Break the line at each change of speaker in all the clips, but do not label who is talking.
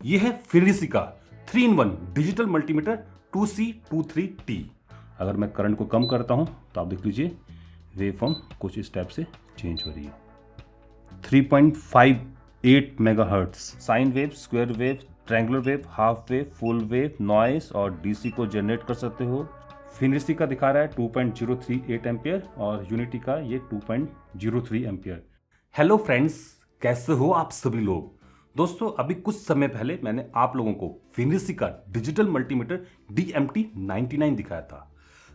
ये है फिनिसी का 3-in-1 डिजिटल मल्टीमीटर 2C23T। अगर मैं करंट को कम करता हूं तो आप देख लीजिए वेवफॉर्म कुछ इस टाइप से चेंज हो रही है। 3.58 megahertz sine wave, square wave, triangular wave, half wave, full wave, noise और डीसी को जनरेट कर सकते हो। फिनिसी का दिखा रहा है 2.038 एम्पियर और यूनिटी का ये 2.03 एम्पियर। हेलो फ्रेंड्स, कैसे हो आप सभी लोग। दोस्तों, अभी कुछ समय पहले मैंने आप लोगों को फिनिसी का डिजिटल मल्टीमीटर DMT99 दिखाया था।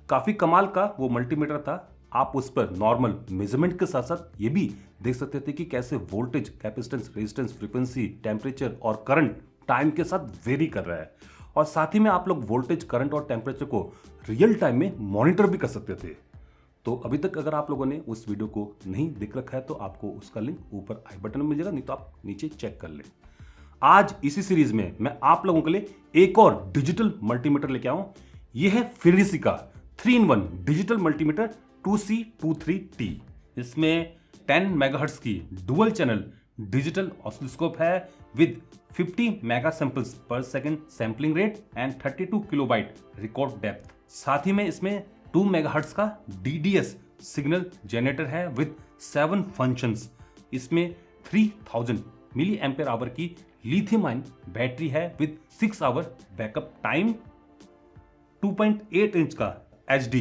काफी कमाल का वो मल्टीमीटर था। आप उस पर नॉर्मल मेजरमेंट के साथ साथ ये भी देख सकते थे कि कैसे voltage, capacitance, resistance, frequency, temperature और करंट टाइम के साथ वेरी कर रहा है। और साथ ही में आप लोग वोल्टेज, करंट और टेम्परेचर को रियल टाइम में मॉनिटर भी कर सकते थे। तो अभी तक अगर आप लोगों ने उस वीडियो को नहीं देख रखा है तो आपको उसका लिंक ऊपर आई बटन में मिल जाएगा, नहीं तो आप नीचे चेक कर लें। आज इसी सीरीज में मैं आप लोगों के लिए एक और डिजिटल मल्टीमीटर लेके आऊं। यह है फिनिसी का 3-in-1 डिजिटल मल्टीमीटर 2C23T। इसमें 10 मेगाहर्ट्ज की डुअल चैनल डिजिटल ऑसिलोस्कोप है with 50 mega samples per second sampling rate and 32 kilobyte record depth. साथ ही में इसमें 2 मेगाहर्ट्ज का DDS सिग्नल जनरेटर है विद 7 फंक्शंस। इसमें 3000 मिली एम्पेयर आवर की लिथियम आयन बैटरी है with 6 hour backup time. 2.8 inch का HD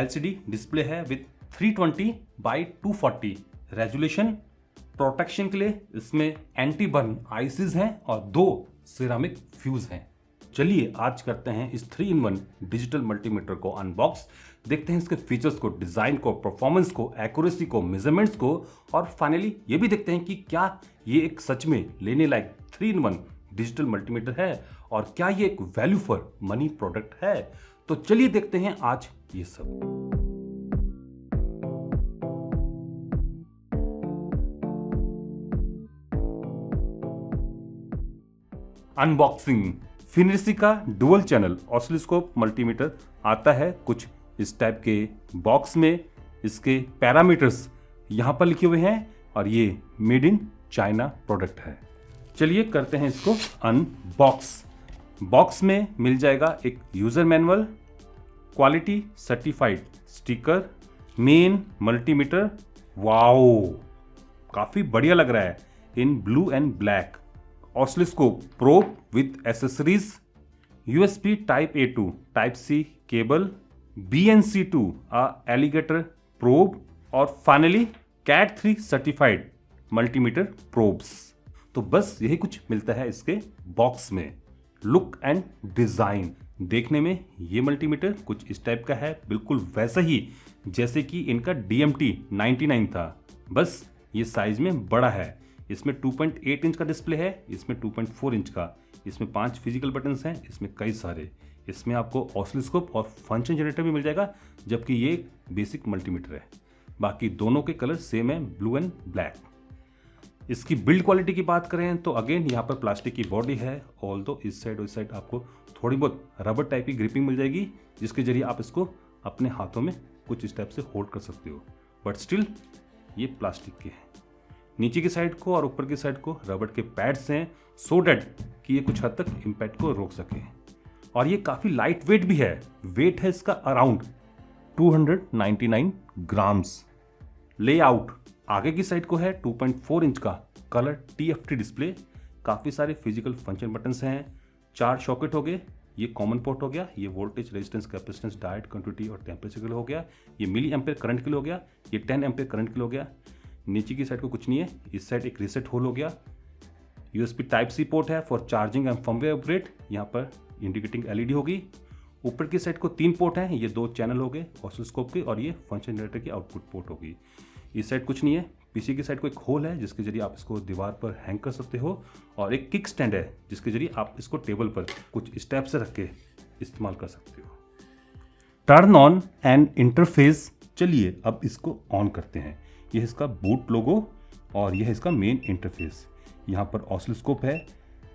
LCD डिस्प्ले है विद 320x240 रेजोल्यूशन। प्रोटेक्शन के लिए इसमें एंटी बर्न आईसीज हैं और 2 सिरामिक फ्यूज हैं। चलिए आज करते हैं इस 3-in-1 डिजिटल मल्टीमीटर को अनबॉक्स। देखते हैं इसके फीचर्स को, डिजाइन को, परफॉर्मेंस को, एक्यूरेसी को, मेजरमेंट्स को और फाइनली ये भी देखते हैं कि क्या ये एक सच में लेने लायक 3-in-1 डिजिटल मल्टीमीटर है और क्या ये एक वैल्यू फॉर मनी प्रोडक्ट है। तो चलिए देखते हैं आज ये सब। अनबॉक्सिंग। फिनिसी का डुअल चैनल ऑसिलोस्कोप मल्टीमीटर आता है कुछ इस टाइप के बॉक्स में। इसके पैरामीटर्स यहां पर लिखे हुए हैं और ये मेड इन चाइना प्रोडक्ट है। चलिए करते हैं इसको अनबॉक्स। बॉक्स में मिल जाएगा एक user manual, quality certified sticker, main multimeter. Wow, काफी बढ़िया लग रहा है in blue and black. Oscilloscope probe with accessories, USB type A to type C cable, BNC2 alligator probe और finally CAT 3 certified multimeter probes. तो बस यही कुछ मिलता है इसके बॉक्स में। लुक एंड डिजाइन देखने में ये मल्टीमीटर कुछ इस टाइप का है, बिल्कुल वैसा ही जैसे कि इनका DMT99 था, बस ये साइज में बड़ा है। इसमें 2.8 इंच का डिस्प्ले है, इसमें 2.4 इंच का। इसमें 5 फिजिकल बटन्स हैं, इसमें कई सारे। इसमें आपको ऑसिलोस्कोप और फंक्शन जनरेटर भी मिल जाएगा, जबकि ये बेसिक मल्टीमीटर है। बाकी दोनों के कलर सेम है, ब्लू एंड ब्लैक। इसकी बिल्ड क्वालिटी की बात करें तो अगेन यहाँ पर प्लास्टिक की बॉडी है, ऑल्दो इस साइड और इस साइड आपको थोड़ी बहुत रबर टाइप की ग्रिपिंग मिल जाएगी, जिसके जरिए आप इसको अपने हाथों में कुछ इस टाइप से होल्ड कर सकते हो, बट स्टिल ये प्लास्टिक के हैं। नीचे की साइड को और ऊपर की साइड को रबर के पैड्स हैं, सो डैट कि ये कुछ हद तक इम्पैक्ट को रोक सके। और ये काफ़ी लाइट वेट भी है। वेट है इसका अराउंड 299 ग्राम्स। लेआउट आगे की साइड को है 2.4 इंच का कलर TFT डिस्प्ले। काफ़ी सारे फिजिकल फंक्शन बटन्स हैं। 4 सॉकेट हो गए, ये कॉमन पोर्ट हो गया, ये voltage, resistance, capacitance, diode, quantity और टेम्परेचर के लिए हो गया, ये मिली एम्पेयर करंट के लिए हो गया, ये 10 एम्पेयर करंट के लिए हो गया। नीचे की साइड को कुछ नहीं है, इस साइड एक रीसेट होल हो गया। USB टाइप C पोर्ट है for charging and firmware upgrade, यहाँ पर इंडिकेटिंग LED होगी। ऊपर की साइड को 3 पोर्ट हैं, ये 2 चैनल हो गए ऑसिलोस्कोप के और ये फंक्शन जनरेटर की आउटपुट पोर्ट होगी। इस साइड कुछ नहीं है। पीछे की साइड को एक होल है जिसके जरिए आप इसको दीवार पर हैंग कर सकते हो और एक किक स्टैंड है जिसके जरिए आप इसको टेबल पर कुछ स्टेप से रख के इस्तेमाल कर सकते हो। Turn on and interface. चलिए अब इसको ऑन करते हैं। यह इसका बूट लोगो और यह इसका मेन इंटरफेस। यहाँ पर ऑसिलोस्कोप है,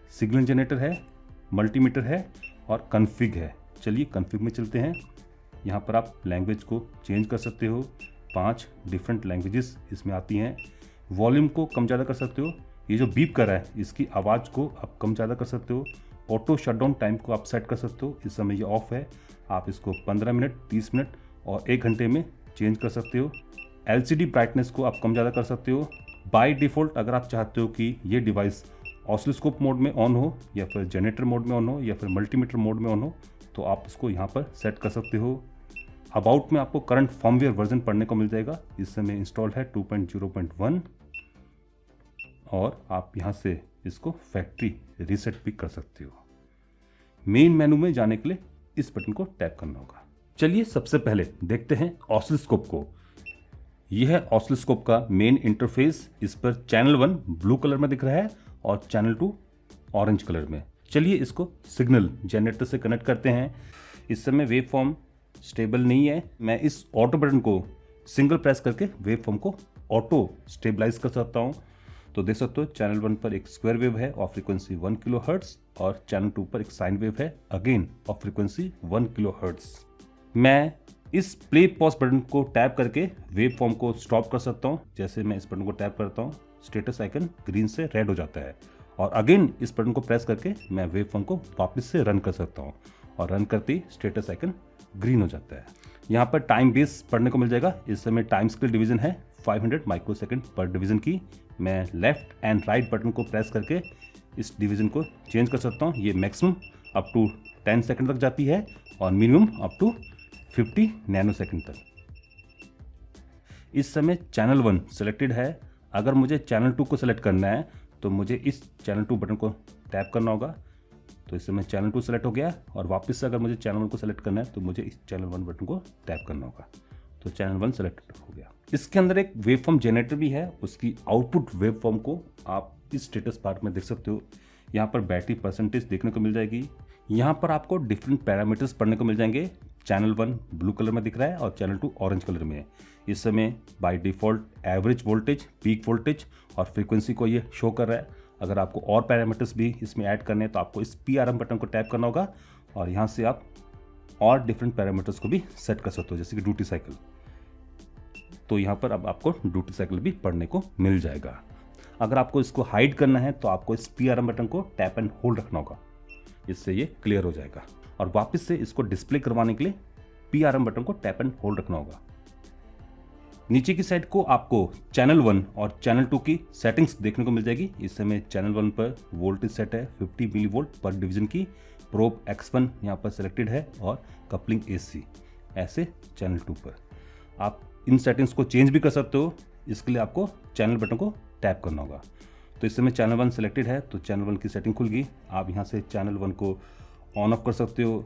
सिग्नल जनरेटर है, मल्टीमीटर है और कन्फिग है। चलिए कन्फिग में चलते हैं। यहाँ पर आप लैंग्वेज को चेंज कर सकते हो। 5 डिफरेंट लैंग्वेजेस इसमें आती हैं। वॉल्यूम को कम ज़्यादा कर सकते हो। ये जो बीप कर रहा है इसकी आवाज़ को आप कम ज़्यादा कर सकते हो। ऑटो शटडाउन टाइम को आप सेट कर सकते हो, इस समय ये ऑफ है, आप इसको 15 मिनट, 30 मिनट और 1 घंटे में चेंज कर सकते हो। LCD ब्राइटनेस को आप कम ज़्यादा कर सकते हो। बाय डिफ़ॉल्ट अगर आप चाहते हो कि ये डिवाइस ऑसिलोस्कोप मोड में ऑन हो या फिर जनरेटर मोड में ऑन हो या फिर मल्टीमीटर मोड में ऑन हो, तो आप इसको यहाँ पर सेट कर सकते हो। अबाउट में आपको करंट फर्मवेयर वर्जन पढ़ने को मिल जाएगा, इस समय इंस्टॉल है 2.0.1 और आप यहाँ से इसको फैक्ट्री रीसेट भी कर सकते हो। मेन मेनू में जाने के लिए इस बटन को टैप करना होगा। चलिए सबसे पहले देखते हैं ऑसिलोस्कोप को। यह है ऑसिलोस्कोप का मेन इंटरफेस। इस पर चैनल 1 ब्लू कलर में दिख रहा है और चैनल 2 ऑरेंज कलर में। चलिए इसको सिग्नल जनरेटर से कनेक्ट करते हैं। इस समय वेव फॉर्म स्टेबल नहीं है, मैं इस ऑटो बटन को सिंगल प्रेस करके वेव फॉर्म को ऑटो स्टेबलाइज कर सकता हूँ। तो देख सकते हो चैनल 1 पर एक स्क्वायर वेव है ऑफ फ्रीक्वेंसी 1 किलोहर्ट्ज़ और चैनल 2 पर एक साइन वेव है अगेन ऑफ फ्रीक्वेंसी 1 किलोहर्ट्ज़। मैं इस प्ले पॉज बटन को टैप करके वेव फॉर्म को स्टॉप कर सकता हूँ। जैसे मैं इस बटन को टैप करता हूँ, स्टेटस आइकन ग्रीन से रेड हो जाता है और अगेन इस बटन को प्रेस करके मैं वेव फॉर्म को वापस से रन कर सकता हूँ और रन करते ही स्टेटस आइकन ग्रीन हो जाता है। यहाँ पर टाइम बेस पढ़ने को मिल जाएगा। इस समय टाइम स्केल डिवीजन है 500 माइक्रोसेकंड पर डिवीजन की। मैं लेफ्ट एंड राइट बटन को प्रेस करके इस डिवीजन को चेंज कर सकता हूँ। ये मैक्सिमम अप टू 10 सेकंड तक जाती है और minimum up to 50 nanosecond तक। इस समय चैनल 1 सेलेक्टेड है। अगर मुझे चैनल 2 को सेलेक्ट करना है तो मुझे इस चैनल 2 बटन को टैप करना होगा। तो इस समय चैनल 2 सेलेक्ट हो गया और वापस से अगर मुझे चैनल 1 को सेलेक्ट करना है तो मुझे इस चैनल 1 बटन को टैप करना होगा। तो चैनल 1 सेलेक्ट हो गया। इसके अंदर एक वेव फॉर्म जनरेटर भी है, उसकी आउटपुट वेव फॉर्म को आप इस स्टेटस बार में देख सकते हो। यहाँ पर बैटरी परसेंटेज देखने को मिल जाएगी। यहाँ पर आपको डिफरेंट पैरामीटर्स पढ़ने को मिल जाएंगे। चैनल 1 ब्लू कलर में दिख रहा है और चैनल 2 ऑरेंज कलर में है। इस समय by default average voltage, peak voltage और फ्रीक्वेंसी को ये शो कर रहा है। अगर आपको और पैरामीटर्स भी इसमें ऐड करने हैं तो आपको इस PRM बटन को टैप करना होगा और यहाँ से आप और डिफरेंट पैरामीटर्स को भी सेट कर सकते हो, जैसे कि ड्यूटी साइकिल। तो यहाँ पर अब आपको ड्यूटी साइकिल भी पढ़ने को मिल जाएगा। अगर आपको इसको हाइड करना है तो आपको इस PRM बटन को टैप एंड होल्ड रखना होगा, इससे ये क्लियर हो जाएगा। और वापस से इसको डिस्प्ले करवाने के लिए PRM बटन को टैप एंड होल्ड रखना होगा। नीचे की साइड को आपको चैनल 1 और चैनल 2 की सेटिंग्स देखने को मिल जाएगी। इस समय चैनल 1 पर वोल्टेज सेट है 50 मिली वोल्ट पर डिवीजन की। प्रोब X1 यहाँ पर सेलेक्टेड है और कपलिंग AC। ऐसे चैनल 2 पर आप इन सेटिंग्स को चेंज भी कर सकते हो। इसके लिए आपको चैनल बटन को टैप करना होगा। तो इस समय चैनल 1 सेलेक्टेड है तो चैनल 1 की सेटिंग खुल गई। आप यहाँ से चैनल 1 को ऑन ऑफ कर सकते हो,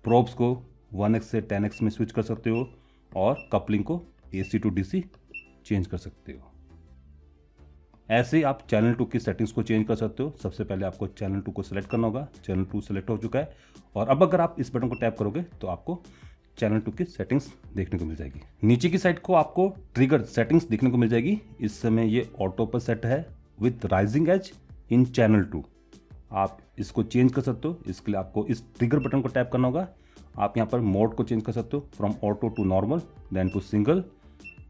प्रोब्स को 1x से 10x में स्विच कर सकते हो और कपलिंग को AC टू DC चेंज कर सकते हो। ऐसे आप चैनल 2 की सेटिंग्स को चेंज कर सकते हो। सबसे पहले आपको चैनल 2 को सेलेक्ट करना होगा। चैनल 2 सेलेक्ट हो चुका है और अब अगर आप इस बटन को टैप करोगे तो आपको चैनल 2 की सेटिंग्स देखने को मिल जाएगी। नीचे की साइड को आपको ट्रिगर सेटिंग्स देखने को मिल जाएगी। इस समय ये ऑटो पर सेट है with rising edge in channel 2। आप इसको चेंज कर सकते हो। इसके लिए आपको इस ट्रिगर बटन को टैप करना होगा। आप यहाँ पर मोड को चेंज कर सकते हो from auto to normal then to single.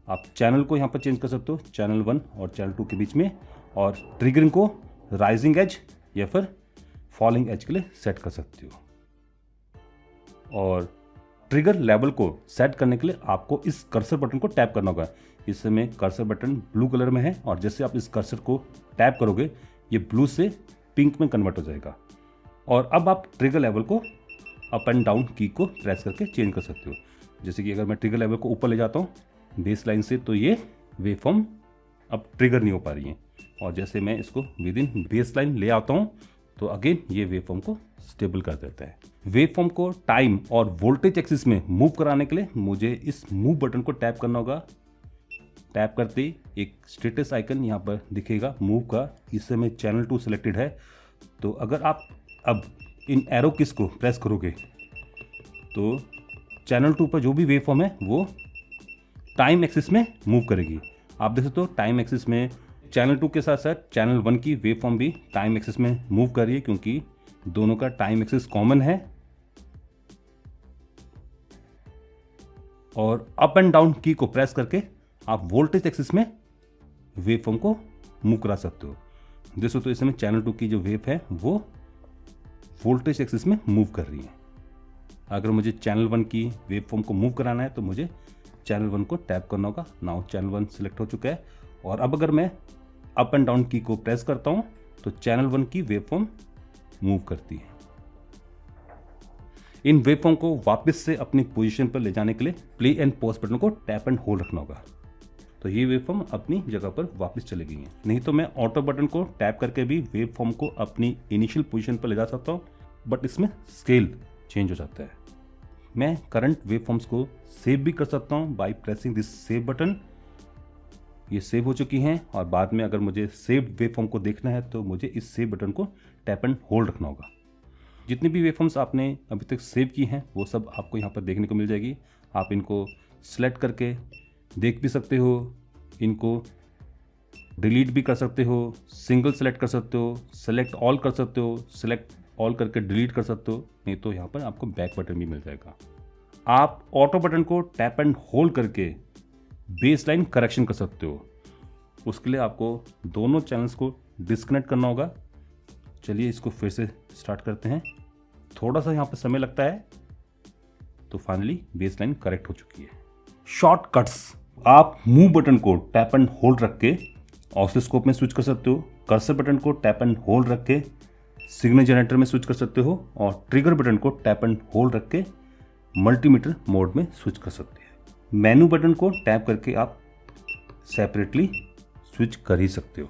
आप चैनल को यहाँ पर चेंज कर सकते हो चैनल 1 और चैनल 2 के बीच में, और ट्रिगरिंग को राइजिंग एज या फिर फॉलिंग एज के लिए सेट कर सकते हो। और ट्रिगर लेवल को सेट करने के लिए आपको इस कर्सर बटन को टैप करना होगा। इस समय कर्सर बटन ब्लू कलर में है और जैसे आप इस कर्सर को टैप करोगे ये ब्लू से पिंक में कन्वर्ट हो जाएगा। और अब आप ट्रिगर लेवल को अप एंड डाउन की को प्रेस करके चेंज कर सकते हो। जैसे कि अगर मैं ट्रिगर लेवल को ऊपर ले जाता हूँ बेस लाइन से तो ये वेव फॉर्म अब ट्रिगर नहीं हो पा रही है, और जैसे मैं इसको विद इन बेस लाइन ले आता हूँ तो अगेन ये वेव फॉर्म को स्टेबल कर देता है। वेव फॉर्म को टाइम और वोल्टेज एक्सिस में मूव कराने के लिए मुझे इस मूव बटन को टैप करना होगा। टैप करते ही एक स्टेटस आइकन यहाँ पर दिखेगा मूव का। इस समय चैनल 2 सेलेक्टेड है तो अगर आप अब इन एरो किस को प्रेस करोगे तो चैनल 2 पर जो भी वेव फॉर्म है वो टाइम एक्सिस में मूव करेगी। आप देख सकते हो टाइम एक्सिस में चैनल 2 के साथ साथ चैनल 1 की वेव फॉर्म भी टाइम एक्सिस में मूव कर रही है क्योंकि दोनों का टाइम एक्सिस कॉमन है। और अप एंड डाउन की को प्रेस करके आप वोल्टेज एक्सिस में वेव फॉर्म को मूव करा सकते हो। देख सकते हो इस समय चैनल 2 की जो वेव है वो वोल्टेज एक्सिस में मूव कर रही है। अगर मुझे चैनल 1 की वेव फॉर्म को मूव कराना है तो मुझे चैनल 1 को टैप करना होगा। नाउ चैनल 1 सिलेक्ट हो चुका है, और अब अगर मैं अप एंड डाउन की को प्रेस करता हूं तो चैनल 1 की वेव फॉर्म मूव करती है। इन वेव फॉर्म को वापस से अपनी पोजीशन पर ले जाने के लिए प्ले एंड पॉज बटन को टैप एंड होल्ड रखना होगा, तो ये वेव फॉर्म अपनी जगह पर वापस चली गई है। नहीं तो मैं ऑटो बटन को टैप करके भी वेव फॉर्म को अपनी इनिशियल पोजीशन पर ले जा सकता हूँ, बट इसमें स्केल चेंज हो जाता है। मैं करंट वेव फॉर्म्स को सेव भी कर सकता हूँ by pressing this save button. ये सेव हो चुकी हैं, और बाद में अगर मुझे सेव वेव फॉर्म को देखना है तो मुझे इस सेव बटन को टैप एंड होल्ड रखना होगा। जितनी भी वेव फॉर्म्स आपने अभी तक सेव की हैं वो सब आपको यहाँ पर देखने को मिल जाएगी। आप इनको सेलेक्ट करके देख भी सकते हो, इनको डिलीट भी कर सकते हो, सिंगल सेलेक्ट कर सकते हो, सेलेक्ट ऑल कर सकते हो, सेलेक्ट ऑल करके डिलीट कर सकते हो, नहीं तो यहाँ पर आपको बैक बटन भी मिल जाएगा। आप ऑटो बटन को टैप एंड होल्ड करके बेस लाइन करेक्शन कर सकते हो। उसके लिए आपको दोनों चैनल्स को डिस्कनेक्ट करना होगा। चलिए इसको फिर से स्टार्ट करते हैं। थोड़ा सा यहाँ पर समय लगता है, तो फाइनली बेस लाइन करेक्ट हो चुकी है। शॉर्टकट्स, आप मूव बटन को टैप एंड होल्ड रख के ऑसिलोस्कोप में स्विच कर सकते हो, कर्सर बटन को टैप एंड होल्ड रख के सिग्नल जनरेटर में स्विच कर सकते हो, और ट्रिगर बटन को टैप एंड होल्ड रख के मल्टीमीटर मोड में स्विच कर सकते हैं। मेनू बटन को टैप करके आप सेपरेटली स्विच कर ही सकते हो।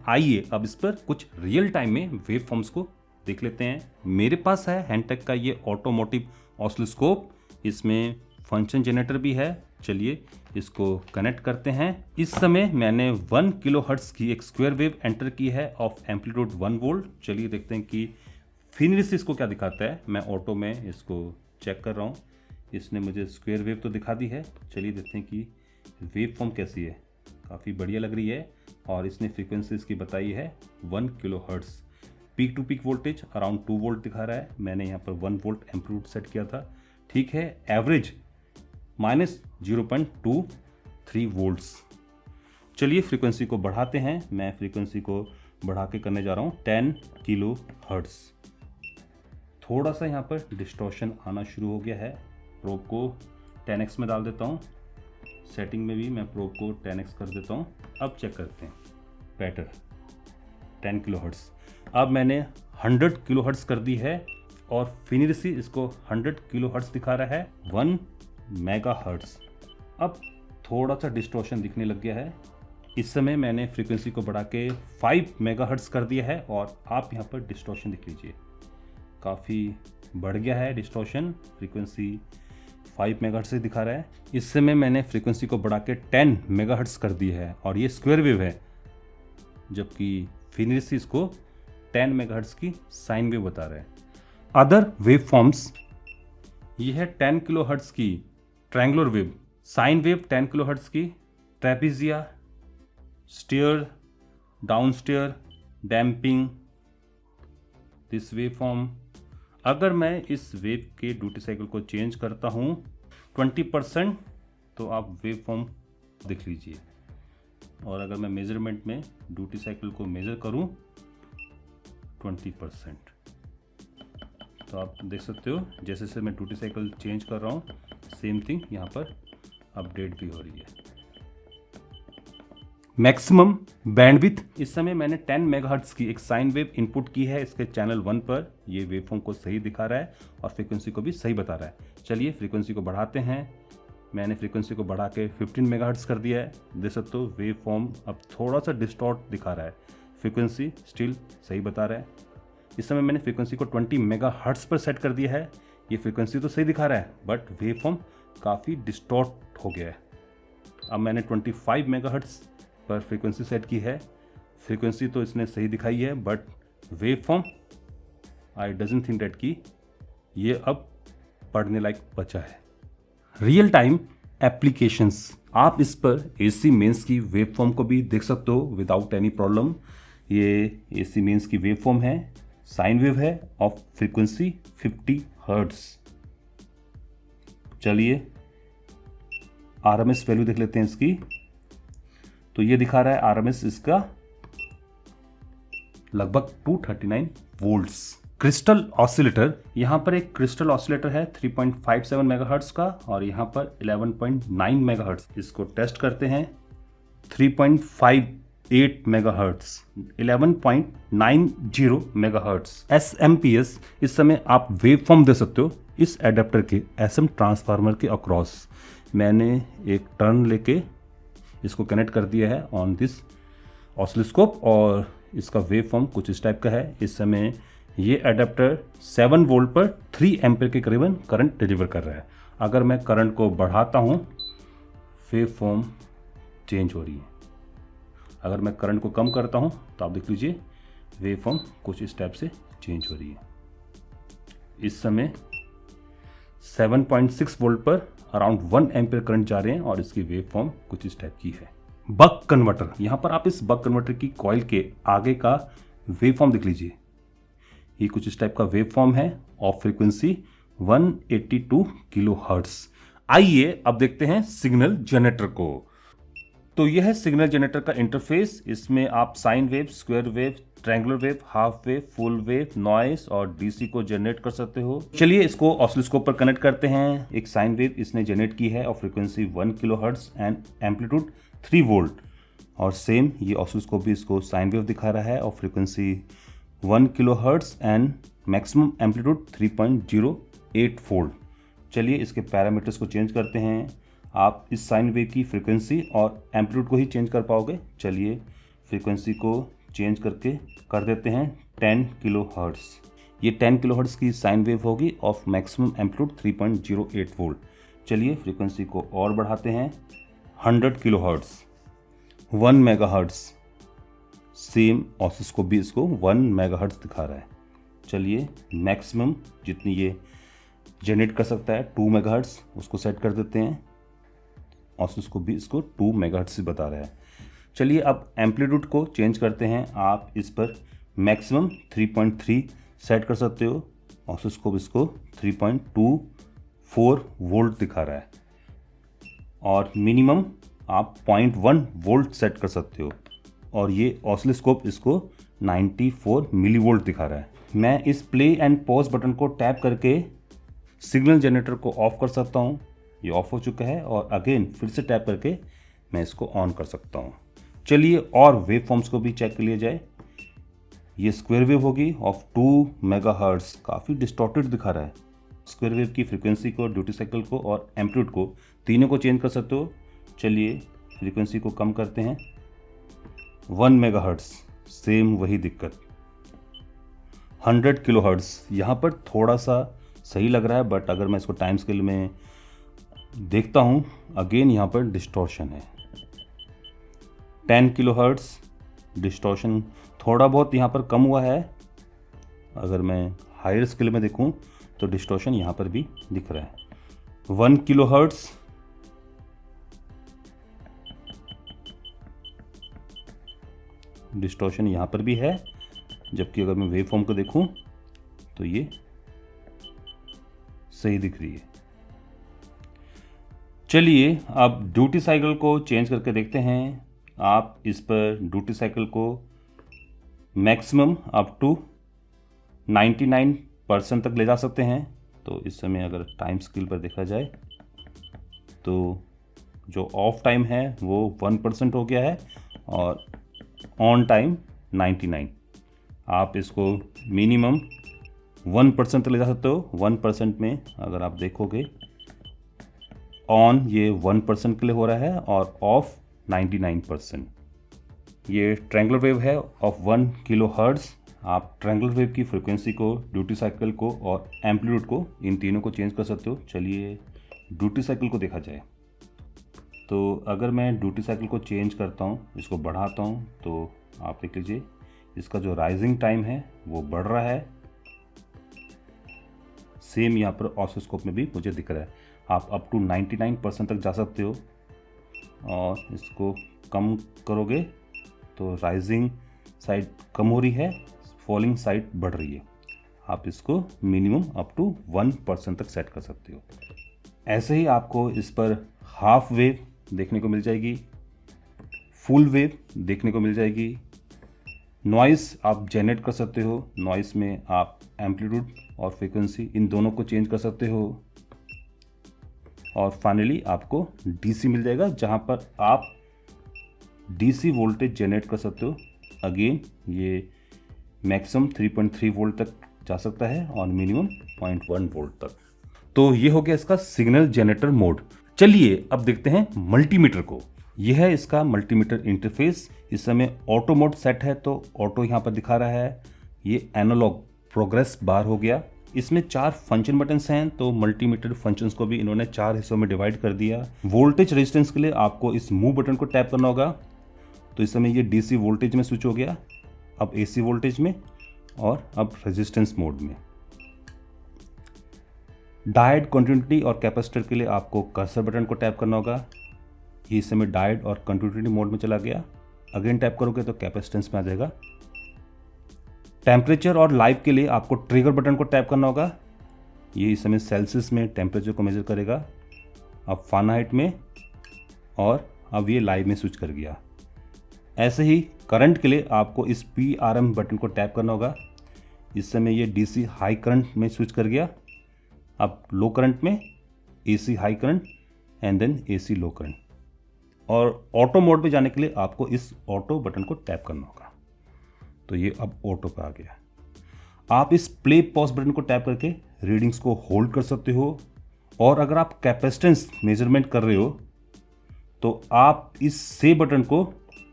आइए अब इस पर कुछ रियल टाइम में वेव फॉर्म्स को देख लेते हैं। मेरे पास है हैंटेक का ये ऑटोमोटिव ऑसिलोस्कोप, इसमें फंक्शन जनरेटर भी है। चलिए इसको कनेक्ट करते हैं। इस समय मैंने 1 किलोहर्ट्ज़ की एक स्क्वायर वेव एंटर की है ऑफ एम्पलीट्यूड 1 वोल्ट। चलिए देखते हैं कि फिनिश इसको क्या दिखाता है। मैं ऑटो में इसको चेक कर रहा हूँ, इसने मुझे स्क्वायर वेव तो दिखा दी है। चलिए देखते हैं कि वेव फॉर्म कैसी है। काफ़ी बढ़िया लग रही है, और इसने फ्रीक्वेंसी इसकी बताई है 1 kilohertz. Peak to peak voltage around 2 volt दिखा रहा है। मैंने यहाँ पर 1 वोल्ट एम्पलीट्यूड सेट किया था, ठीक है। Average -0.23 volts. चलिए फ्रीक्वेंसी को बढ़ाते हैं। मैं फ्रीक्वेंसी को बढ़ा के करने जा रहा हूँ 10 किलो हर्ट्ज़। थोड़ा सा यहाँ पर डिस्टॉर्शन आना शुरू हो गया है। प्रोब को 10x में डाल देता हूँ। सेटिंग में भी मैं प्रोब को 10x कर देता हूँ। अब चेक करते हैं पैटर्न 10 किलो हर्ट्ज़। अब मैंने 100 किलो हर्ट्ज़ कर दी है, और फिनिशी इसको 100 किलो हर्ट्ज़ दिखा रहा है 1 मेगा हर्ट्ज़। अब थोड़ा सा डिस्टॉर्शन दिखने लग गया है। इस समय मैंने फ्रीक्वेंसी को बढ़ा के 5 मेगा हर्ट्ज़ कर दिया है, और आप यहाँ पर डिस्टॉर्शन देख लीजिए, काफ़ी बढ़ गया है डिस्टॉर्शन। फ्रीक्वेंसी 5 मेगाहर्ट्ज़ से दिखा रहा है। इस समय मैंने फ्रीक्वेंसी को बढ़ा के 10 मेगाहर्ट्ज़ कर दी है, और ये स्क्वायर वेव है, जबकि फिनिश इसको 10 मेगाहर्ट्ज़ की साइन वेव बता रहा है। अदर वेव फॉर्म्स, ये है 10 किलो हर्ट्ज़ की triangular wave, sine wave 10 kilo hertz की, trapezia, stair, down stair, damping, this wave form. अगर मैं इस वेव के ड्यूटी साइकिल को चेंज करता हूँ 20%, तो आप वेव फॉर्म देख लीजिए। और अगर मैं मेजरमेंट में ड्यूटी साइकिल को मेजर करूँ 20%, तो आप देख सकते हो जैसे जैसे मैं ड्यूटी साइकिल चेंज कर रहा हूँ सेम थिंग यहाँ पर अपडेट भी हो रही है। मैक्सिमम बैंडविड्थ, इस समय मैंने 10 मेगाहर्ट्ज़ की एक साइन वेव इनपुट की है इसके चैनल 1 पर। ये वेवफॉर्म को सही दिखा रहा है और फ्रीक्वेंसी को भी सही बता रहा है। चलिए फ्रीक्वेंसी को बढ़ाते हैं। मैंने फ्रीक्वेंसी को बढ़ा के 15 मेगाहर्ट्ज़ कर दिया है। देख सकते हो वेवफॉर्म अब थोड़ा सा डिस्टॉर्ट दिखा रहा है, फ्रीक्वेंसी स्टिल सही बता रहा है। इस समय मैंने फ्रीक्वेंसी को 20 मेगाहर्ट्ज़ पर सेट कर दिया है। ये फ्रीक्वेंसी तो सही दिखा रहा है, बट वेवफॉर्म काफ़ी डिस्टॉर्ट हो गया है। अब मैंने 25 मेगाहर्ट्ज़ पर फ्रीक्वेंसी सेट की है। फ्रीक्वेंसी तो इसने सही दिखाई है, but waveform I doesn't think that कि ये अब पढ़ने लायक बचा है। रियल टाइम एप्लीकेशंस, आप इस पर AC मेंस की वेवफॉर्म को भी देख सकते हो विदाउट एनी प्रॉब्लम। ये AC मेंस की वेवफॉर्म है, साइन वेव है ऑफ फ्रीक्वेंसी 50 हर्ट्ज़। चलिए RMS वैल्यू देख लेते हैं इसकी। तो ये दिखा रहा है आरएमएस इसका लगभग 239 वोल्ट्स। क्रिस्टल ऑसिलेटर, यहाँ पर एक क्रिस्टल ऑसिलेटर है 3.57 मेगाहर्ट्ज का और यहाँ पर 11.9 मेगाहर्ट्ज। इसको टेस्ट करते हैं। 3.58 मेगाहर्ट्ज, 11.90 मेगाहर्ट्ज SMPS। इस समय आप वेव फॉर्म दे सकते हो इस एडेप्टर के SM ट्रांसफार्मर के अक्रॉस। मैंने एक टर्न लेके इसको कनेक्ट कर दिया है ऑन दिस ऑसिलोस्कोप और इसका वेव फॉर्म कुछ इस टाइप का है। इस समय ये एडेप्टर 7 वोल्ट पर 3 एम्पीयर के करीबन करंट डिलीवर कर रहा है। अगर मैं करंट को बढ़ाता हूँ वेव फॉर्म चेंज हो रही है। अगर मैं करंट को कम करता हूँ तो आप देख लीजिए वेव फॉर्म कुछ इस टाइप से चेंज हो रही है। इस समय 7.6 वोल्ट पर अराउंड 1 एम्पीयर करंट जा रहे हैं और इसकी वेव फॉर्म कुछ इस टाइप की है। बक कन्वर्टर, यहाँ पर आप इस बक कन्वर्टर की कॉइल के आगे का वेव फॉर्म देख लीजिए। ये कुछ इस टाइप का वेव फॉर्म है ऑफ फ्रीक्वेंसी 182 किलो हर्ट्ज। आइए अब देखते हैं सिग्नल जनरेटर को। तो यह है सिग्नल जनरेटर का इंटरफेस। इसमें आप sine wave, square wave, triangular wave, half wave, full wave, noise और डीसी को जनरेट कर सकते हो। चलिए इसको ऑसिलोस्कोप पर कनेक्ट करते हैं। एक साइन वेव इसने जनरेट की है और frequency 1 kilo hertz and amplitude 3 volt. और सेम ये ऑसिलोस्कोप भी इसको साइन वेव दिखा रहा है और frequency 1 kilo hertz and maximum amplitude 3.08 volt. चलिए इसके पैरामीटर्स को चेंज करते हैं। आप इस साइन वेव की फ्रीक्वेंसी और एम्पलीट्यूड को ही चेंज कर पाओगे। चलिए फ्रीक्वेंसी को चेंज करके कर देते हैं 10 किलो हर्ट्ज। ये 10 किलो हर्ट्ज की साइन वेव होगी ऑफ मैक्सिमम एम्पलीट्यूड 3.08 वोल्ट। चलिए फ्रीक्वेंसी को और बढ़ाते हैं 100 kilo hertz, 1 megahertz. Same oscilloscope भी इसको 1 मेगाहर्ट्ज दिखा रहा है। चलिए मैक्सिमम जितनी ये जनरेट कर सकता है 2 मेगाहर्ट्ज उसको सेट कर देते हैं। ऑसिलोस्कोप भी इसको 2 मेगाहर्ट्ज से बता रहा है। चलिए अब एम्पलीट्यूड को चेंज करते हैं। आप इस पर मैक्सिमम 3.3 सेट कर सकते हो। ऑसिलोस्कोप इसको 3.24 वोल्ट दिखा रहा है और मिनिमम आप 0.1 वोल्ट सेट कर सकते हो और ये ऑसिलोस्कोप इसको 94 मिलीवोल्ट दिखा रहा है। मैं इस प्ले एंड पॉज बटन को टैप करके सिग्नल जनरेटर को ऑफ कर सकता हूँ। ये ऑफ हो चुका है और अगेन फिर से टैप करके मैं इसको ऑन कर सकता हूँ। चलिए और वेव फॉर्म्स को भी चेक कर लिया जाए। ये स्क्वायर वेव होगी ऑफ 2 मेगाहर्ट्ज, काफ़ी डिस्टॉर्टेड दिखा रहा है। स्क्वायर वेव की फ्रीक्वेंसी को, ड्यूटी साइकिल को और एम्पलीट्यूड को तीनों को चेंज कर सकते हो। चलिए फ्रीक्वेंसी को कम करते हैं 1 मेगाहर्ट्ज, सेम वही दिक्कत। 100 किलो हर्ट्ज, यहाँ पर थोड़ा सा सही लग रहा है बट अगर मैं इसको टाइम स्केल में देखता हूँ अगेन यहाँ पर डिस्टॉर्शन है। 10 किलो हर्ट्ज, डिस्टॉर्शन थोड़ा बहुत यहाँ पर कम हुआ है। अगर मैं हायर स्केल में देखूँ तो डिस्टॉर्शन यहाँ पर भी दिख रहा है। 1 किलो हर्ट्ज, डिस्टॉर्शन यहाँ पर भी है, जबकि अगर मैं वेव फॉर्म को देखूँ तो ये सही दिख रही है। चलिए अब ड्यूटी साइकिल को चेंज करके देखते हैं। आप इस पर ड्यूटी साइकिल को मैक्सिमम अप टू 99% तक ले जा सकते हैं। तो इस समय अगर टाइम स्केल पर देखा जाए तो जो ऑफ टाइम है वो 1% हो गया है और ऑन टाइम 99। आप इसको मिनिमम 1% तक ले जा सकते हो। 1% में अगर आप देखोगे ऑन ये 1% के लिए हो रहा है और ऑफ 99%। ये ट्रायंगुलर वेव है ऑफ 1 किलो हर्ट्ज। आप ट्रायंगुलर वेव की फ्रीक्वेंसी को, ड्यूटी साइकिल को और एम्पलीट्यूड को, इन तीनों को चेंज कर सकते हो। चलिए ड्यूटी साइकिल को देखा जाए तो अगर मैं ड्यूटी साइकिल को चेंज करता हूँ, इसको बढ़ाता हूँ, तो आप देख लीजिए इसका जो राइजिंग टाइम है वो बढ़ रहा है। सेम यहाँ पर ऑसिलोस्कोप में भी मुझे दिख रहा है। आप अप टू 99% तक जा सकते हो और इसको कम करोगे तो राइजिंग साइड कम हो रही है, फॉलिंग साइड बढ़ रही है। आप इसको मिनिमम अप टू 1% तक सेट कर सकते हो। ऐसे ही आपको इस पर हाफ वेव देखने को मिल जाएगी, फुल वेव देखने को मिल जाएगी। नॉइस आप जनरेट कर सकते हो, नॉइस में आप एम्पलीट्यूड और फ्रीक्वेंसी इन दोनों को चेंज कर सकते हो। और फाइनली आपको डीसी मिल जाएगा जहां पर आप डीसी वोल्टेज जनरेट कर सकते हो। अगेन ये मैक्सिमम 3.3 वोल्ट तक जा सकता है और मिनिमम 0.1 वोल्ट तक। तो ये हो गया इसका सिग्नल जनरेटर मोड। चलिए अब देखते हैं मल्टीमीटर को। यह है इसका मल्टीमीटर इंटरफेस। इस समय ऑटो मोड सेट है तो ऑटो यहाँ पर दिखा रहा है। ये एनालॉग प्रोग्रेस बार हो गया। इसमें 4 फंक्शन बटन्स हैं तो मल्टीमीटर फंक्शंस को भी इन्होंने 4 हिस्सों में डिवाइड कर दिया। वोल्टेज रेजिस्टेंस के लिए आपको इस मूव बटन को टैप करना होगा। तो इस समय ये डीसी वोल्टेज में स्विच हो गया, अब एसी वोल्टेज में और अब रेजिस्टेंस मोड में। डायोड कंटिन्यूटी और कैपेसिटर के लिए आपको कर्सर बटन को टैप करना होगा। ये इस समय डायोड और कंटिन्यूटी मोड में चला गया। अगेन टैप करोगे तो कैपेसिटेंस में आ जाएगा। टेम्परेचर और लाइव के लिए आपको ट्रिगर बटन को टैप करना होगा। ये इस समय सेल्सियस में टेम्परेचर को मेजर करेगा, अब फ़ारेनहाइट में, और अब ये लाइव में स्विच कर गया। ऐसे ही करंट के लिए आपको इस PRM बटन को टैप करना होगा। इस समय ये DC हाई करंट में स्विच कर गया, अब लो करंट में AC high current and then AC low current. और ऑटो मोड पे जाने के लिए आपको इस ऑटो बटन को टैप करना होगा। तो ये अब ऑटो पे आ गया। आप इस प्ले पॉज बटन को टैप करके रीडिंग्स को होल्ड कर सकते हो, और अगर आप कैपेसिटेंस मेजरमेंट कर रहे हो तो आप इस से बटन को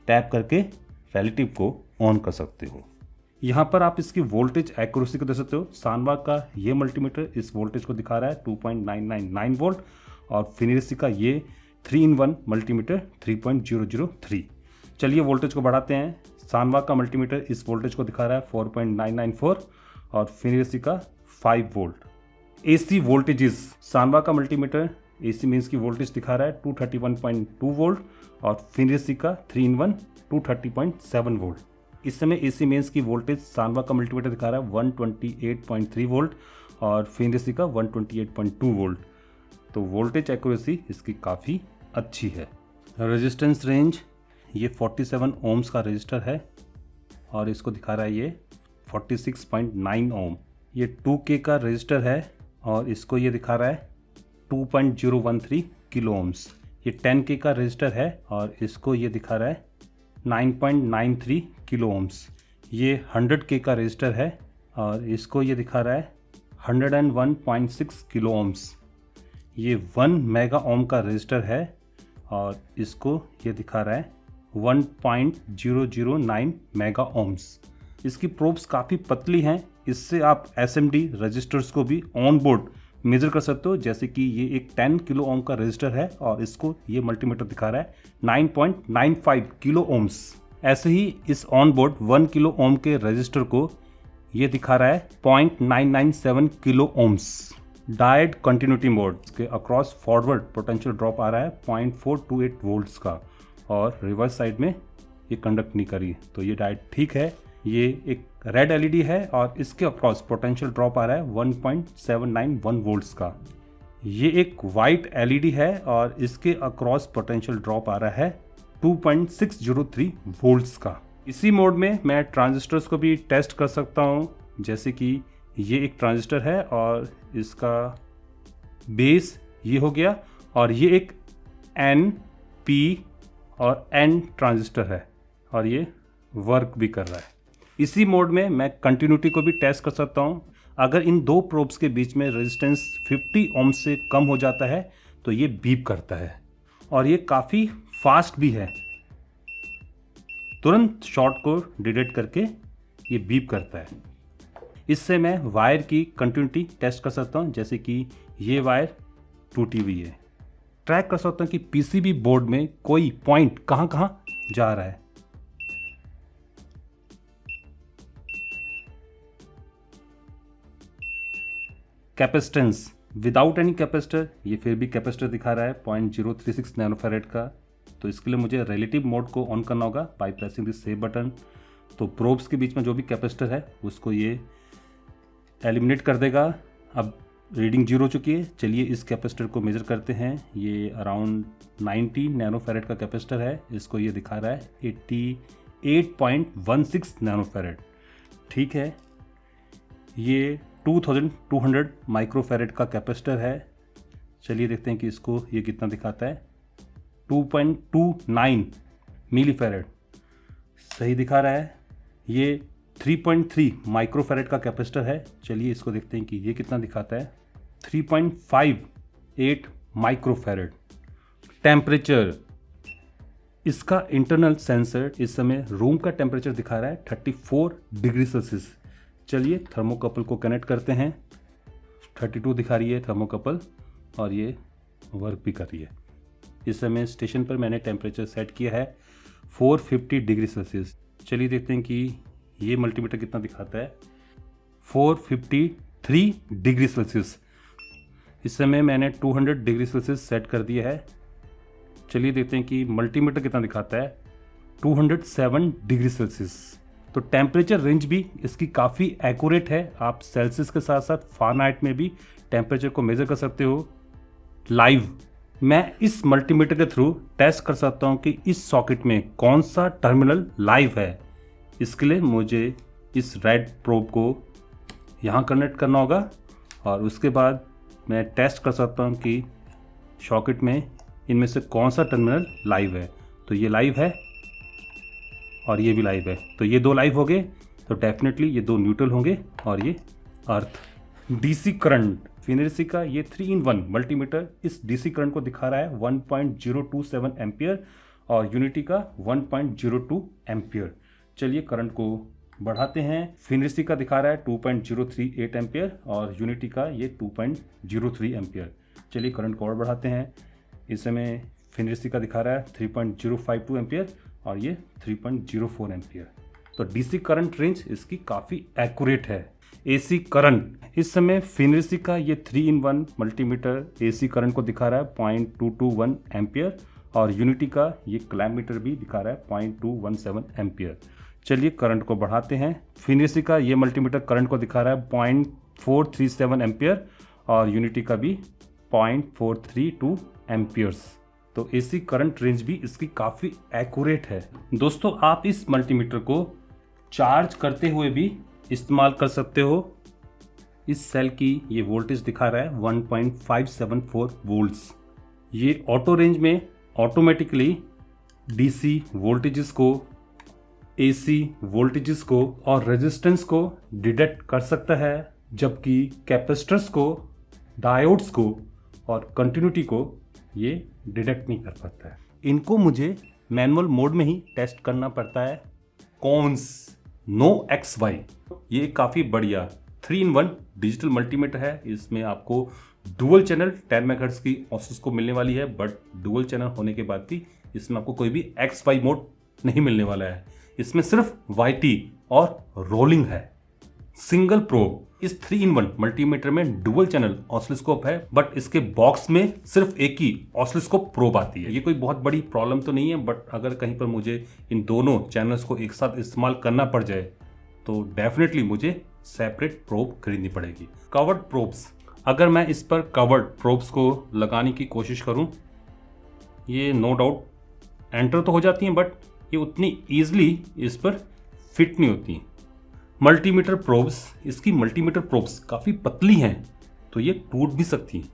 टैप करके रिलेटिव को ऑन कर सकते हो। यहाँ पर आप इसकी वोल्टेज एक्यूरेसी को देख सकते हो। सानवा का ये मल्टीमीटर इस वोल्टेज को दिखा रहा है 2.999 वोल्ट, और फिनिरसी का ये 3-in-1 मल्टीमीटर 3.003। चलिए वोल्टेज को बढ़ाते हैं। सानवा का मल्टीमीटर इस वोल्टेज को दिखा रहा है 4.994 और फिनिरसी का 5 वोल्ट। एसी वोल्टेजेस, सानवा का मल्टीमीटर एसी मीन्स की वोल्टेज दिखा रहा है 231.2 वोल्ट और फिनिरसी का 3-in-1 230.7 वोल्ट। इस समय एसी मेंस की वोल्टेज सानवा का मल्टीमीटर दिखा रहा है 128.3 वोल्ट और फिनिरसी का 128.2 वोल्ट। तो वोल्टेज एक्यूरेसी इसकी काफ़ी अच्छी है। रेजिस्टेंस रेंज ये 47 ओम्स का रजिस्टर है और इसको दिखा रहा है ये 46.9 ओम। ये 2K का रजिस्टर है और इसको ये दिखा रहा है 2.013 किलो ओम्स। ये 10K का रजिस्टर है और इसको ये दिखा रहा है 9.93 किलो ओम्स। ये 100K का रजिस्टर है और इसको ये दिखा रहा है 101.6 किलो ओम्स। ये 1 मेगा ओम का रजिस्टर है और इसको ये दिखा रहा है 1.009 मेगा ओम्स। इसकी प्रोब्स काफ़ी पतली हैं, इससे आप SMD रजिस्टर्स को भी ऑन बोर्ड मेजर कर सकते हो। जैसे कि ये एक 10 किलो ओम का रजिस्टर है और इसको ये मल्टीमीटर दिखा रहा है 9.95 किलो ओम्स। ऐसे ही इस ऑन बोर्ड 1 किलो ओम के रजिस्टर को ये दिखा रहा है 0.997 kilo ohms. Diode continuity mode के अक्रॉस फॉरवर्ड पोटेंशियल ड्रॉप आ रहा है 0.428 वोल्ट्स का और रिवर्स साइड में ये कंडक्ट नहीं करी, तो ये डायोड ठीक है। ये एक रेड LED है और इसके अक्रॉस पोटेंशियल ड्रॉप आ रहा है 1.791 वोल्ट्स का। ये एक वाइट LED है और इसके अक्रॉस पोटेंशियल ड्रॉप आ रहा है 2.603 वोल्ट्स का। इसी मोड में मैं ट्रांजिस्टर्स को भी टेस्ट कर सकता हूँ, जैसे कि ये एक ट्रांजिस्टर है और इसका बेस ये हो गया और ये एक N, P और N ट्रांजिस्टर है और ये वर्क भी कर रहा है। इसी मोड में मैं कंटिन्यूटी को भी टेस्ट कर सकता हूँ। अगर इन दो प्रोब्स के बीच में रेजिस्टेंस 50 ओम से कम हो जाता है तो ये बीप करता है और ये काफ़ी फास्ट भी है। तुरंत शॉर्ट को डिटेक्ट करके ये बीप करता है। इससे मैं वायर की कंटिन्यूटी टेस्ट कर सकता हूँ, जैसे कि ये वायर टूटी हुई है। ट्रैक कर सकता हूँ कि PCB बोर्ड में कोई पॉइंट कहाँ कहाँ जा रहा है। कैपेसिटेंस विदाउट एनी कैपेसिटर, ये फिर भी कैपेसिटर दिखा रहा है 0.036 नैनोफैरेड का। तो इसके लिए मुझे रिलेटिव मोड को ऑन करना होगा by pressing this save button. तो प्रोब्स के बीच में जो भी कैपेसिटर है उसको ये एलिमिनेट कर देगा। अब रीडिंग 0 हो चुकी है। चलिए इस कैपेसिटर को मेज़र करते हैं। ये अराउंड 90 नैनोफैरेड का कैपेसिटर है। इसको ये दिखा रहा है 88.16 नैनोफैरेड। ठीक है, ये 2200 माइक्रोफैरेड का कैपेसिटर है। चलिए देखते हैं कि इसको ये कितना दिखाता है। 2.29 मिलीफैरेड सही दिखा रहा है। ये 3.3 माइक्रोफैरेड का कैपेसिटर है। चलिए इसको देखते हैं कि ये कितना दिखाता है। 3.58 माइक्रोफैरेड। टेम्परेचर, इसका इंटरनल सेंसर इस समय रूम का टेम्परेचर दिखा रहा है 34 डिग्री सेल्सियस। चलिए थर्मोकपल को कनेक्ट करते हैं। 32 दिखा रही है थर्मोकपल और ये वर्क भी कर रही है। इस समय स्टेशन पर मैंने टेम्परेचर सेट किया है 450 डिग्री सेल्सियस। चलिए देखते हैं कि ये मल्टीमीटर कितना दिखाता है। 453 डिग्री सेल्सियस। इस समय मैंने 200 डिग्री सेल्सियस सेट कर दिया है। चलिए देखते हैं कि मल्टीमीटर कितना दिखाता है। 207 डिग्री सेल्सियस। तो टेम्परेचर रेंज भी इसकी काफ़ी एक्यूरेट है। आप सेल्सियस के साथ साथ फ़ारेनहाइट में भी टेम्परेचर को मेज़र कर सकते हो। लाइव मैं इस मल्टीमीटर के थ्रू टेस्ट कर सकता हूँ कि इस सॉकेट में कौन सा टर्मिनल लाइव है। इसके लिए मुझे इस रेड प्रोब को यहाँ कनेक्ट करना होगा और उसके बाद मैं टेस्ट कर सकता हूँ कि सॉकेट में इनमें से कौन सा टर्मिनल लाइव है। तो ये लाइव है और ये भी लाइव है। तो ये दो लाइव हो गए, तो डेफिनेटली ये दो न्यूट्रल होंगे और ये अर्थ। डीसी करंट, फिनर्सी का ये 3-in-1 मल्टीमीटर इस डीसी करंट को दिखा रहा है 1.027 एम्पियर और यूनिटी का 1.02 एम्पियर। चलिए करंट को बढ़ाते हैं। फिनर्सी का दिखा रहा है 2.038 एम्पियर और यूनिटी का ये 2.03 एम्पियर। चलिए करंट को और बढ़ाते हैं। इस समय फिनर्सी का दिखा रहा है 3.052 एम्पियर और ये 3.04 एम्पियर। तो डीसी करंट रेंज इसकी काफ़ी एक्यूरेट है। एसी करंट, इस समय फिनर्सी का ये 3-in-1 मल्टीमीटर एसी करंट को दिखा रहा है 0.221 एम्पियर और यूनिटी का ये क्लैम्प मीटर भी दिखा रहा है 0.217 एम्पियर। चलिए करंट को बढ़ाते हैं। फिनर्सी का ये मल्टीमीटर करंट को दिखा रहा है 0.437 एम्पियर और यूनिटी का भी 0.432 एम्पियर्स। तो एसी करंट रेंज भी इसकी काफ़ी एक्यूरेट है। दोस्तों आप इस मल्टीमीटर को चार्ज करते हुए भी इस्तेमाल कर सकते हो। इस सेल की ये वोल्टेज दिखा रहा है 1.574 वोल्ट्स। ये ऑटो रेंज में ऑटोमेटिकली डीसी वोल्टेजेस को, एसी वोल्टेजेस को और रेजिस्टेंस को डिटेक्ट कर सकता है, जबकि कैपेसिटर्स को, डायोड्स को और कंटिन्यूटी को ये डिटेक्ट नहीं कर पाता है। इनको मुझे मैनुअल मोड में ही टेस्ट करना पड़ता है। कॉन्स नो XY, ये काफ़ी बढ़िया 3-in-1 डिजिटल मल्टीमीटर है। इसमें आपको डुअल चैनल 10 मेगाहर्ट्ज की ऑसिलोस्कोप मिलने वाली है, बट डुअल चैनल होने के बाद भी इसमें आपको कोई भी XY मोड नहीं मिलने वाला है। इसमें सिर्फ YT और रोलिंग है। सिंगल प्रोब, इस 3-in-1 मल्टीमीटर में डुअल चैनल ऑसिलोस्कोप है, बट इसके बॉक्स में सिर्फ एक ही ऑसिलोस्कोप प्रोब आती है। ये कोई बहुत बड़ी प्रॉब्लम तो नहीं है, बट अगर कहीं पर मुझे इन दोनों चैनल्स को एक साथ इस्तेमाल करना पड़ जाए तो डेफिनेटली मुझे सेपरेट प्रोब खरीदनी पड़ेगी। कवर्ड प्रोब्स, अगर मैं इस पर कवर्ड प्रोब्स को लगाने की कोशिश करूं, ये नो डाउट एंटर तो हो जाती हैं, बट ये उतनी ईजिली इस पर फिट नहीं होती। मल्टीमीटर प्रोब्स, इसकी मल्टीमीटर प्रोब्स काफ़ी पतली हैं, तो ये टूट भी सकती हैं।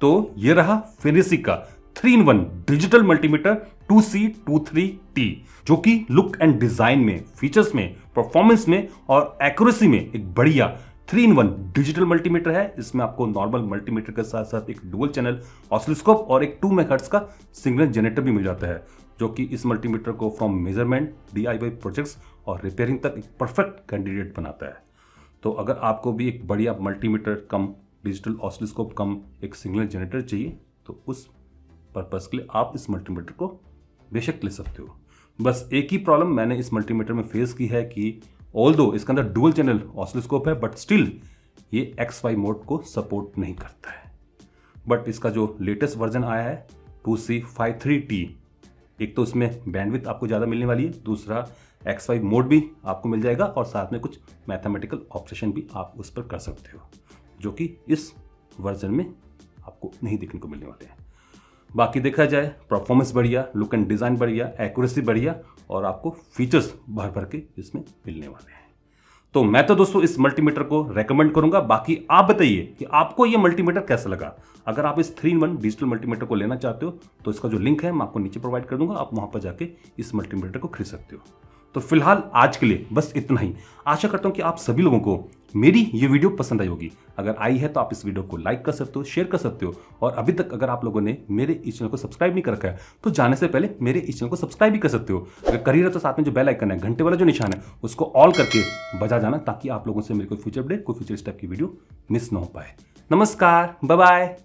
तो ये रहा फिनर्सी का 3-in-1 डिजिटल मल्टीमीटर 2C23T, जो कि लुक एंड डिजाइन में, फीचर्स में, परफॉर्मेंस में और एक्यूरेसी में एक बढ़िया 3-in-1 डिजिटल मल्टीमीटर है। इसमें आपको नॉर्मल मल्टीमीटर के साथ साथ एक डुअल चैनल ऑसिलोस्कोप और एक 2 मेगाहर्ट्ज का सिग्नल जनरेटर भी मिल जाता है, जो कि इस मल्टीमीटर को फ्रॉम मेजरमेंट, DIY प्रोजेक्ट्स और रिपेयरिंग तक एक परफेक्ट कैंडिडेट बनाता है। तो अगर आपको भी एक बढ़िया मल्टीमीटर कम डिजिटल ऑसिलोस्कोप कम एक सिग्नल जनरेटर चाहिए, तो उस पर्पस के लिए आप इस मल्टीमीटर को बेशक ले सकते हो। बस एक ही प्रॉब्लम मैंने इस मल्टीमीटर में फेस की है कि ऑल्दो इसके अंदर डुअल चैनल ऑसिलोस्कोप है, बट स्टिल ये XY मोड को सपोर्ट नहीं करता है। बट इसका जो लेटेस्ट वर्जन आया है 2C53T, एक तो इसमें बैंडविड्थ आपको ज़्यादा मिलने वाली है, दूसरा XY मोड भी आपको मिल जाएगा और साथ में कुछ मैथमेटिकल ऑपरेशन भी आप उस पर कर सकते हो, जो कि इस वर्जन में आपको नहीं देखने को मिलने वाले हैं। बाकी देखा जाए परफॉर्मेंस बढ़िया, लुक एंड डिज़ाइन बढ़िया, एक्यूरेसी बढ़िया और आपको फीचर्स भर भर के इसमें मिलने वाले हैं। तो मैं तो दोस्तों इस मल्टीमीटर को रेकमेंड करूंगा। बाकी आप बताइए कि आपको ये मल्टीमीटर कैसा लगा। अगर आप इस 3-in-1 डिजिटल मल्टीमीटर को लेना चाहते हो तो इसका जो लिंक है मैं आपको नीचे प्रोवाइड कर दूंगा, आप वहां पर जाके इस मल्टीमीटर को खरीद सकते हो। तो फिलहाल आज के लिए बस इतना ही। आशा करता हूं कि आप सभी लोगों को मेरी ये वीडियो पसंद आई होगी। अगर आई है तो आप इस वीडियो को लाइक कर सकते हो, शेयर कर सकते हो और अभी तक अगर आप लोगों ने मेरे इस चैनल को सब्सक्राइब नहीं कर रखा है तो जाने से पहले मेरे इस चैनल को सब्सक्राइब भी कर सकते हो। अगर कर ही रहे तो साथ में जो बेल आइकन है, घंटे वाला जो निशान है, उसको ऑल करके बजा जाना ताकि आप लोगों से मेरे कोई फ्यूचर अपडेट, कोई फ्यूचर इस टाइप की वीडियो मिस ना हो पाए। नमस्कार, बाय बाय।